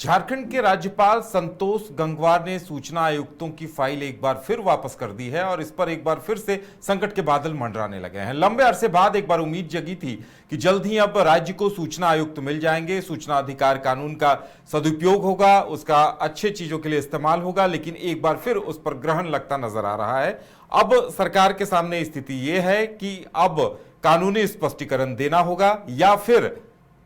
झारखंड के राज्यपाल संतोष गंगवार ने सूचना आयुक्तों की फाइल एक बार फिर वापस कर दी है और इस पर एक बार फिर से संकट के बादल मंडराने लगे हैं। लंबे अरसे बाद एक बार उम्मीद जगी थी कि जल्द ही अब राज्य को सूचना आयुक्त मिल जाएंगे, सूचना अधिकार कानून का सदुपयोग होगा, उसका अच्छे चीजों के लिए इस्तेमाल होगा, लेकिन एक बार फिर उस पर ग्रहण लगता नजर आ रहा है। अब सरकार के सामने स्थिति यह है कि अब कानूनी स्पष्टीकरण देना होगा या फिर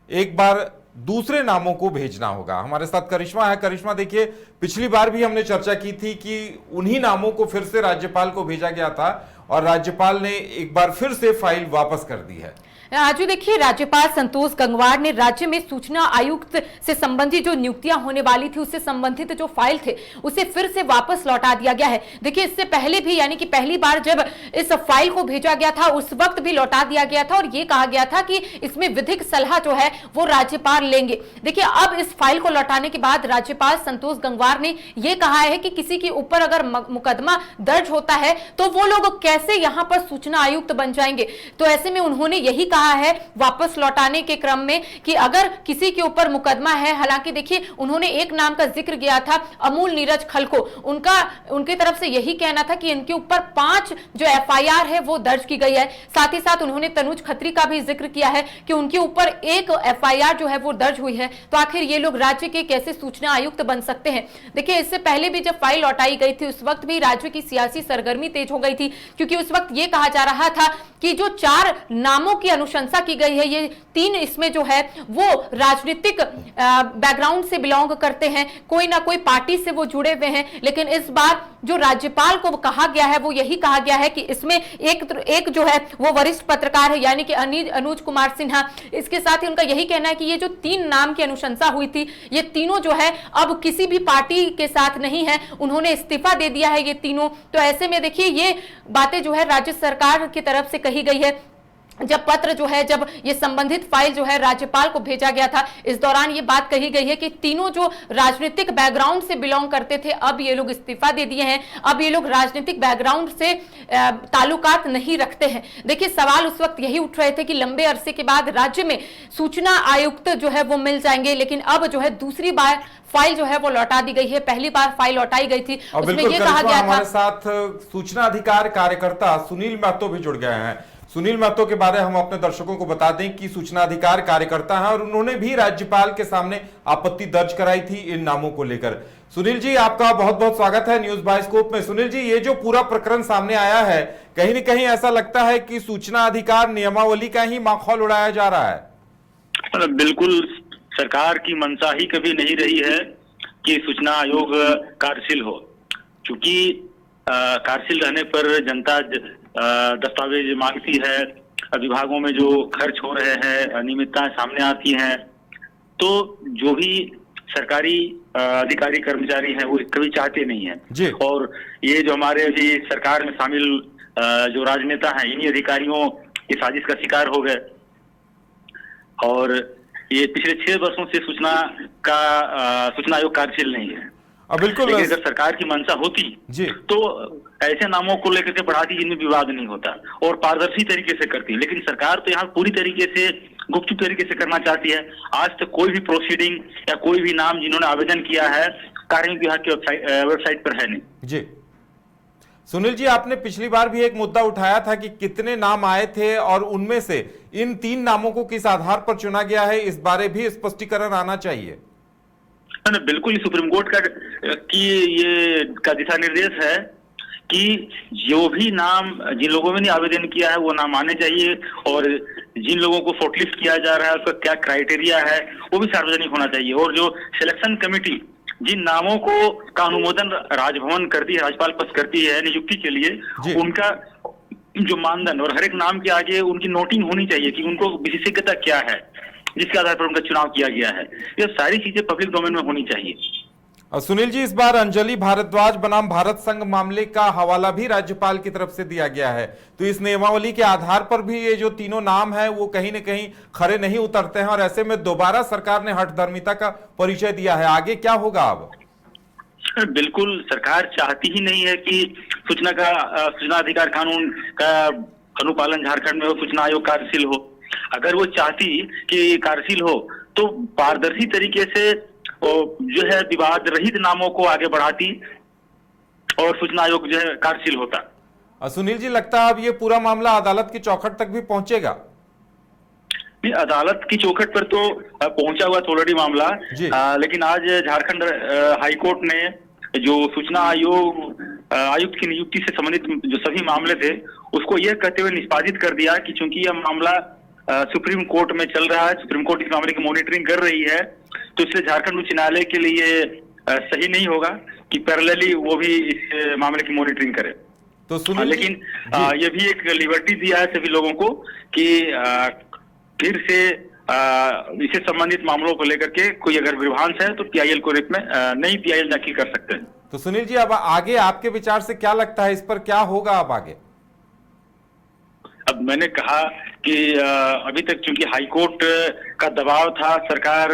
एक बार दूसरे नामों को भेजना होगा। हमारे साथ करिश्मा है। करिश्मा, देखिए, पिछली बार भी हमने चर्चा की थी कि उन्हीं नामों को फिर से राज्यपाल को भेजा गया था और राज्यपाल ने एक बार फिर से फाइल वापस कर दी है। आज देखिए, राज्यपाल संतोष गंगवार ने राज्य में सूचना आयुक्त से संबंधित जो नियुक्तियां होने वाली थी उससे संबंधित जो फाइल थे उसे फिर से वापस लौटा दिया गया है। देखिए, इससे पहले भी यानी कि पहली बार जब इस फाइल को भेजा गया था उस वक्त भी लौटा दिया गया था और यह कहा गया था कि इसमें विधिक सलाह जो है वो राज्यपाल लेंगे। देखिए, अब इस फाइल को लौटाने के बाद राज्यपाल संतोष गंगवार ने यह कहा है कि किसी के ऊपर अगर मुकदमा दर्ज होता है तो वो लोग कैसे यहां पर सूचना आयुक्त बन जाएंगे। तो ऐसे में उन्होंने यही कहा है वापस लौटाने के क्रम में कि अगर किसी के ऊपर मुकदमा है, हालांकि देखिए उन्होंने एक नाम का जिक्र किया था, अमूल नीरज खलखो, उनकी तरफ से यही कहना था कि इनके ऊपर 5 जो एफआईआर है वो दर्ज की गई है। साथ ही साथ उन्होंने तनुज खत्री का भी जिक्र किया है कि उनके ऊपर एक एफआईआर जो है वो दर्ज हुई है। तो आखिर ये लोग राज्य के कैसे सूचना आयुक्त बन सकते हैं। देखिए, इससे पहले भी जब फाइल लौटाई गई थी उस वक्त भी राज्य की सियासी सरगर्मी तेज हो गई थी, क्योंकि उस वक्त ये कहा जा रहा था कि जो 4 नामों की अनुशंसा की गई है, ये 3 इसमें जो है वो राजनीतिक बैकग्राउंड से बिलोंग करते हैं, कोई ना कोई पार्टी से वो जुड़े हुए हैं। लेकिन इस बार जो राज्यपाल को कहा गया है वो यही कहा गया है कि इसमें एक जो है वो वरिष्ठ पत्रकार है, यानी कि अनुज कुमार सिन्हा। इसके साथ ही उनका यही कहना है कि ये जो 3 नाम की अनुशंसा हुई थी ये तीनों जो है अब किसी भी पार्टी के साथ नहीं है, उन्होंने इस्तीफा दे दिया है ये तीनों। तो ऐसे में देखिए ये बातें जो है राज्य सरकार की तरफ से कही गई है। जब पत्र जो है, जब ये संबंधित फाइल जो है राज्यपाल को भेजा गया था, इस दौरान ये बात कही गई है कि तीनों जो राजनीतिक बैकग्राउंड से बिलोंग करते थे अब ये लोग इस्तीफा दे दिए हैं, अब ये लोग राजनीतिक बैकग्राउंड से ताल्लुकात नहीं रखते हैं। देखिए, सवाल उस वक्त यही उठ रहे थे कि लंबे अरसे के बाद राज्य में सूचना आयुक्त जो है वो मिल जाएंगे, लेकिन अब जो है दूसरी बार फाइल जो है वो लौटा दी गई है। पहली बार फाइल लौटाई गई थी, उसमें ये कहा गया था। हमारे साथ सूचना अधिकार कार्यकर्ता सुनील महतो भी जुड़ गए हैं। सुनील महतो के बारे में हम अपने दर्शकों को बता दें कि सूचना अधिकार कार्यकर्ता हैं और उन्होंने भी राज्यपाल के सामने आपत्ति दर्ज कराई थी इन नामों को लेकर। सुनील जी, आपका बहुत बहुत स्वागत है न्यूज बाइस्कोप में। सुनील जी, ये जो पूरा प्रकरण सामने आया है, कहीं न कहीं ऐसा लगता है कि सूचना अधिकार नियमावली का ही माखौल उड़ाया जा रहा है। बिल्कुल, सरकार की मंशा ही कभी नहीं रही है कि सूचना आयोग कार्यशील हो, क्योंकि कार्यशील रहने पर जनता दस्तावेज मांगती है, विभागों में जो खर्च हो रहे हैं, अनियमितताएं सामने आती हैं, तो जो भी सरकारी अधिकारी कर्मचारी हैं वो कभी चाहते नहीं हैं। और ये जो हमारे अभी सरकार में शामिल जो राजनेता हैं, इन्हीं अधिकारियों की साजिश का शिकार हो गए और ये पिछले 6 वर्षों से सूचना आयोग कार्यशील नहीं है। बिल्कुल, लेकिन अगर सरकार की मंशा होती तो ऐसे नामों को लेकर के बढ़ाती जिनमें विवाद नहीं होता और पारदर्शी तरीके से करती। लेकिन सरकार तो यहाँ पूरी तरीके से गुपचुप तरीके से करना चाहती है। आज तक कोई भी प्रोसीडिंग या कोई भी नाम जिन्होंने आवेदन किया है कार्मिक विभाग की वेबसाइट पर है नहीं। जी सुनील जी, आपने पिछली बार भी एक मुद्दा उठाया था कि कितने नाम आए थे और उनमें से इन 3 नामों को किस आधार पर चुना गया है, इस बारे भी स्पष्टीकरण आना चाहिए। बिल्कुल, सुप्रीम कोर्ट का दिशा निर्देश है कि जो भी नाम जिन लोगों ने आवेदन किया है वो नाम आने चाहिए और जिन लोगों को शॉर्टलिस्ट किया जा रहा है उसका क्या क्राइटेरिया है वो भी सार्वजनिक होना चाहिए। और जो सिलेक्शन कमेटी जिन नामों को का अनुमोदन राजभवन करती है, राज्यपाल पास करती है नियुक्ति के लिए, उनका जो मानदंड और हर एक नाम के आगे उनकी नोटिंग होनी चाहिए कि उनको विशेषज्ञता क्या है जिसके आधार पर उनका चुनाव किया गया है। ये सारी चीजें पब्लिक डोमेन में होनी चाहिए। सुनील जी, इस बार अंजलि भारद्वाज बनाम भारत संघ मामले का हवाला भी राज्यपाल की तरफ से दिया गया है, तो इस नियमावली के आधार पर भी ये जो तीनों नाम हैं वो कहीं न कहीं खरे नहीं उतरते हैं और ऐसे में दोबारा सरकार ने हठधर्मिता का परिचय दिया है। आगे क्या होगा अब? बिल्कुल, सरकार चाहती ही नहीं है कि सूचना अधिकार कानून का अनुपालन झारखंड में हो, सूचना आयोग कार्यशील हो। अगर वो चाहती कि कार्यशील हो तो पारदर्शी तरीके से जो है विवाद रहित नामों को आगे बढ़ाती और सूचना आयोग जो है कार्यशील होता। सुनील जी, लगता है अब ये पूरा मामला अदालत की चौखट तक भी पहुंचेगा? नहीं, अदालत की चौखट पर तो पहुंचा हुआ ऑलरेडी मामला, लेकिन आज झारखंड हाईकोर्ट ने जो सूचना आयुक्त की नियुक्ति से संबंधित जो सभी मामले थे उसको यह कहते हुए निष्पादित कर दिया कि चूंकि यह मामला सुप्रीम कोर्ट में चल रहा है, सुप्रीम कोर्ट इस मामले की मॉनिटरिंग कर रही है, तो इसलिए झारखंड उच्च न्यायालय के लिए सही नहीं होगा कि पैरेलली वो भी इस मामले की मॉनिटरिंग करे। तो सुनील, लेकिन ये भी एक लिबर्टी दिया है सभी लोगों को कि फिर से इससे संबंधित मामलों को लेकर के कोई अगर विभ्रांस है तो पीआईएल को में नई पीआईएल दाखिल कर सकते हैं। तो सुनील जी, अब आगे आपके विचार से क्या लगता है, इस पर क्या होगा अब आगे? अब मैंने कहा कि अभी तक चूंकि हाईकोर्ट का दबाव था, सरकार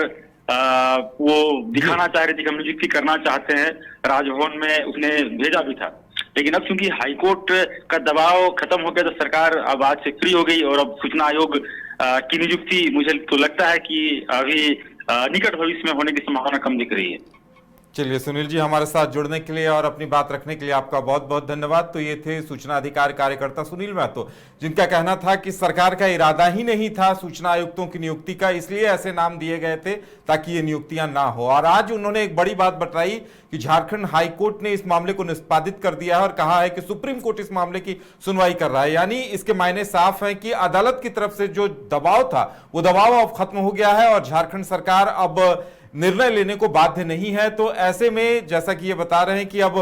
वो दिखाना चाह रही थी कि हम नियुक्ति करना चाहते हैं, राजभवन में उसने भेजा भी था, लेकिन अब चूंकि हाईकोर्ट का दबाव खत्म हो गया तो सरकार अब आज से फ्री हो गई और अब सूचना आयोग की नियुक्ति मुझे तो लगता है कि अभी निकट भविष्य में होने की संभावना कम दिख रही है। चलिए सुनील जी, हमारे साथ जुड़ने के लिए और अपनी बात रखने के लिए आपका बहुत बहुत धन्यवाद। तो ये थे सूचना अधिकार कार्यकर्ता सुनील महतो, जिनका कहना था कि सरकार का इरादा ही नहीं था सूचना आयुक्तों की नियुक्ति का, इसलिए ऐसे नाम दिए गए थे ताकि ये नियुक्तियां ना हो। और आज उन्होंने एक बड़ी बात बताई कि झारखंड हाईकोर्ट ने इस मामले को निष्पादित कर दिया है और कहा है कि सुप्रीम कोर्ट इस मामले की सुनवाई कर रहा है। यानी इसके मायने साफ है कि अदालत की तरफ से जो दबाव था वो दबाव अब खत्म हो गया है और झारखंड सरकार अब निर्णय लेने को बाध्य नहीं है। तो ऐसे में जैसा कि ये बता रहे हैं कि अब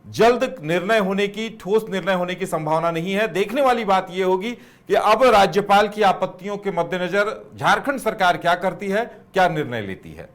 जल्द निर्णय होने की, ठोस निर्णय होने की संभावना नहीं है। देखने वाली बात यह होगी कि अब राज्यपाल की आपत्तियों के मद्देनजर झारखंड सरकार क्या करती है, क्या निर्णय लेती है।